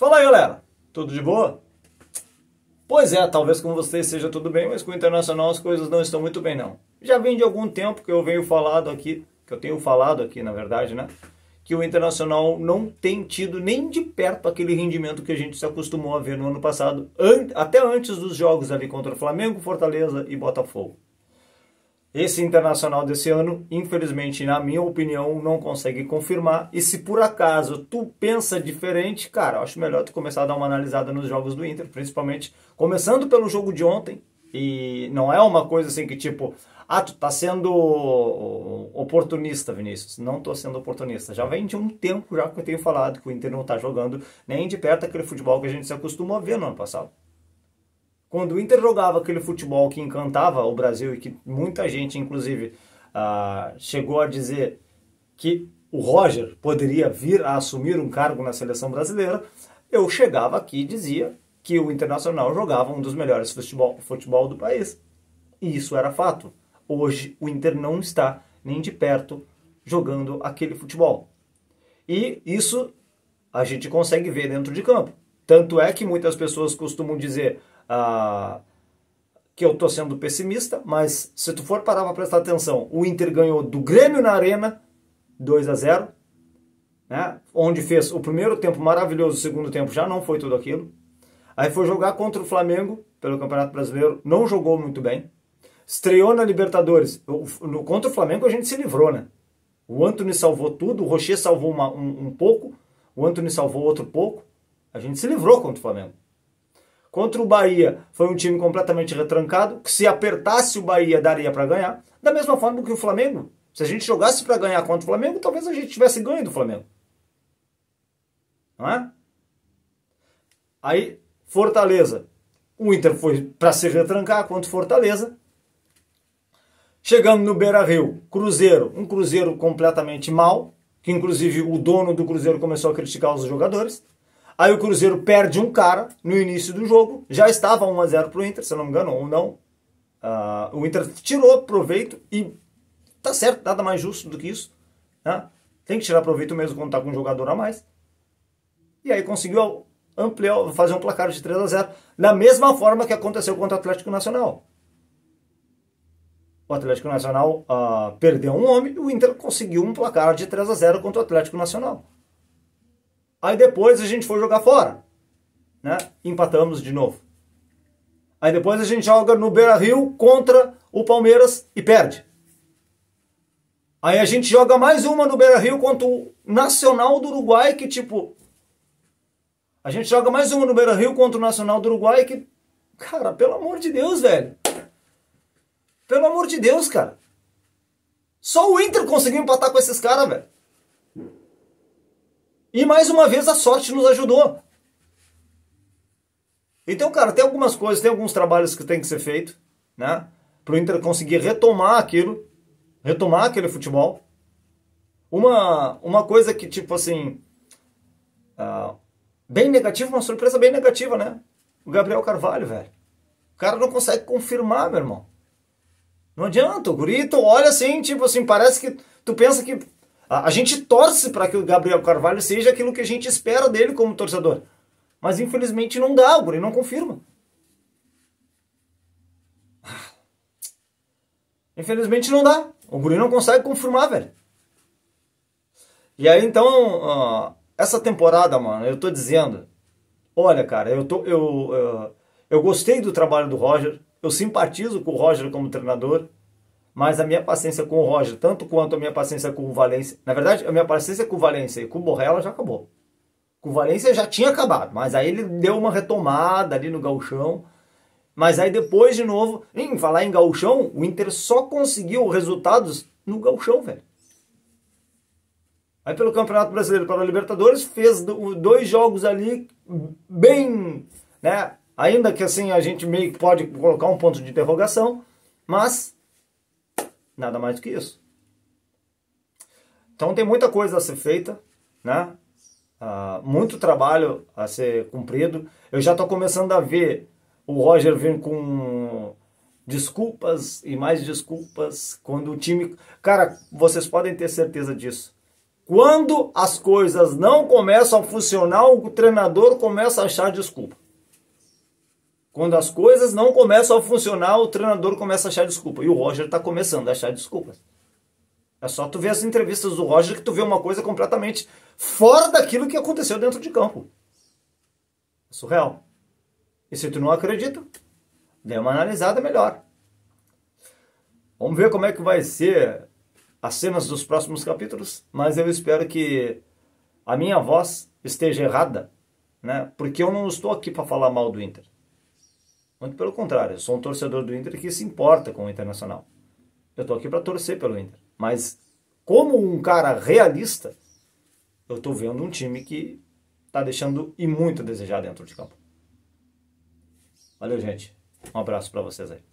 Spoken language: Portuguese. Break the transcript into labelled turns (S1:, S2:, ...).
S1: Fala aí, galera, tudo de boa? Pois é, talvez com vocês seja tudo bem, mas com o Internacional as coisas não estão muito bem não. Já vem de algum tempo que eu tenho falado aqui, na verdade, né? Que o Internacional não tem tido nem de perto aquele rendimento que a gente se acostumou a ver no ano passado, até antes dos jogos ali contra o Flamengo, Fortaleza e Botafogo. Esse Internacional desse ano, infelizmente, na minha opinião, não consegue confirmar. E se por acaso tu pensa diferente, cara, eu acho melhor tu começar a dar uma analisada nos jogos do Inter, principalmente começando pelo jogo de ontem. E não é uma coisa assim que tipo, tu tá sendo oportunista, Vinícius. Não tô sendo oportunista. Já vem de um tempo já que eu tenho falado que o Inter não tá jogando nem de perto aquele futebol que a gente se acostumou a ver no ano passado. Quando o Inter jogava aquele futebol que encantava o Brasil e que muita gente, inclusive, chegou a dizer que o Roger poderia vir a assumir um cargo na seleção brasileira, eu chegava aqui e dizia que o Internacional jogava um dos melhores futebol do país. E isso era fato. Hoje o Inter não está nem de perto jogando aquele futebol. E isso a gente consegue ver dentro de campo. Tanto é que muitas pessoas costumam dizer que eu tô sendo pessimista, mas se tu for parar para prestar atenção, o Inter ganhou do Grêmio na Arena 2-0, né? Onde fez o primeiro tempo maravilhoso, o segundo tempo já não foi tudo aquilo. Aí foi jogar contra o Flamengo pelo Campeonato Brasileiro, não jogou muito bem. Estreou na Libertadores. Contra o Flamengo a gente se livrou, né? O Antony salvou tudo, o Rocher salvou um pouco, o Antony salvou outro pouco. A gente se livrou contra o Flamengo. Contra o Bahia, foi um time completamente retrancado, que se apertasse o Bahia daria para ganhar. Da mesma forma que o Flamengo. Se a gente jogasse para ganhar contra o Flamengo, talvez a gente tivesse ganho do Flamengo. Não é? Aí, Fortaleza. O Inter foi para se retrancar contra o Fortaleza. Chegando no Beira-Rio, Cruzeiro. Um Cruzeiro completamente mal, que inclusive o dono do Cruzeiro começou a criticar os jogadores. Aí o Cruzeiro perde um cara no início do jogo, já estava 1-0 para o Inter, se não me engano, ou não. O Inter tirou proveito e tá certo, nada mais justo do que isso. Né? Tem que tirar proveito mesmo quando tá com um jogador a mais. E aí conseguiu ampliar, fazer um placar de 3-0, da mesma forma que aconteceu contra o Atlético Nacional. O Atlético Nacional perdeu um homem e o Inter conseguiu um placar de 3-0 contra o Atlético Nacional. Aí depois a gente foi jogar fora, né? Empatamos de novo. Aí depois a gente joga no Beira-Rio contra o Palmeiras e perde. Aí a gente joga mais uma no Beira-Rio contra o Nacional do Uruguai, que tipo... A gente joga mais uma no Beira-Rio contra o Nacional do Uruguai, que... Cara, pelo amor de Deus, velho. Pelo amor de Deus, cara. Só o Inter conseguiu empatar com esses caras, velho. E mais uma vez a sorte nos ajudou. Então, cara, tem algumas coisas, tem alguns trabalhos que tem que ser feito, né? Para o Inter conseguir retomar aquilo, retomar aquele futebol. Uma coisa que, tipo assim, bem negativa, uma surpresa bem negativa, né? O Gabriel Carvalho, velho. O cara não consegue confirmar, meu irmão. Não adianta, o guri, tu olha assim, tipo assim, parece que tu pensa que... A gente torce para que o Gabriel Carvalho seja aquilo que a gente espera dele como torcedor. Mas infelizmente não dá, o guri não confirma. Infelizmente não dá. O guri não consegue confirmar, velho. E aí então, essa temporada, mano, eu tô dizendo, olha, cara, eu gostei do trabalho do Roger, eu simpatizo com o Roger como treinador, mas a minha paciência com o Roger, tanto quanto a minha paciência com o Valencia... Na verdade, a minha paciência com o Valencia e com o Borrella já acabou. Com o Valencia já tinha acabado, mas aí ele deu uma retomada ali no gauchão. Mas aí depois, de novo, em falar em gauchão, o Inter só conseguiu resultados no gauchão, velho. Aí pelo Campeonato Brasileiro para a Libertadores, fez 2 jogos ali bem... né? Ainda que assim a gente meio que pode colocar um ponto de interrogação, mas... nada mais do que isso. Então tem muita coisa a ser feita, né? Muito trabalho a ser cumprido. Eu já estou começando a ver o Roger vir com desculpas e mais desculpas quando o time... Cara, vocês podem ter certeza disso. Quando as coisas não começam a funcionar, o treinador começa a achar desculpa. Quando as coisas não começam a funcionar, o treinador começa a achar desculpa. E o Roger está começando a achar desculpas. É só tu ver as entrevistas do Roger que tu vê uma coisa completamente fora daquilo que aconteceu dentro de campo. É surreal. E se tu não acredita, dê uma analisada melhor. Vamos ver como é que vai ser as cenas dos próximos capítulos, mas eu espero que a minha voz esteja errada, né? Porque eu não estou aqui para falar mal do Inter. Muito pelo contrário, eu sou um torcedor do Inter que se importa com o Internacional. Eu estou aqui para torcer pelo Inter. Mas, como um cara realista, eu estou vendo um time que está deixando e muito a desejar dentro de campo. Valeu, gente. Um abraço para vocês aí.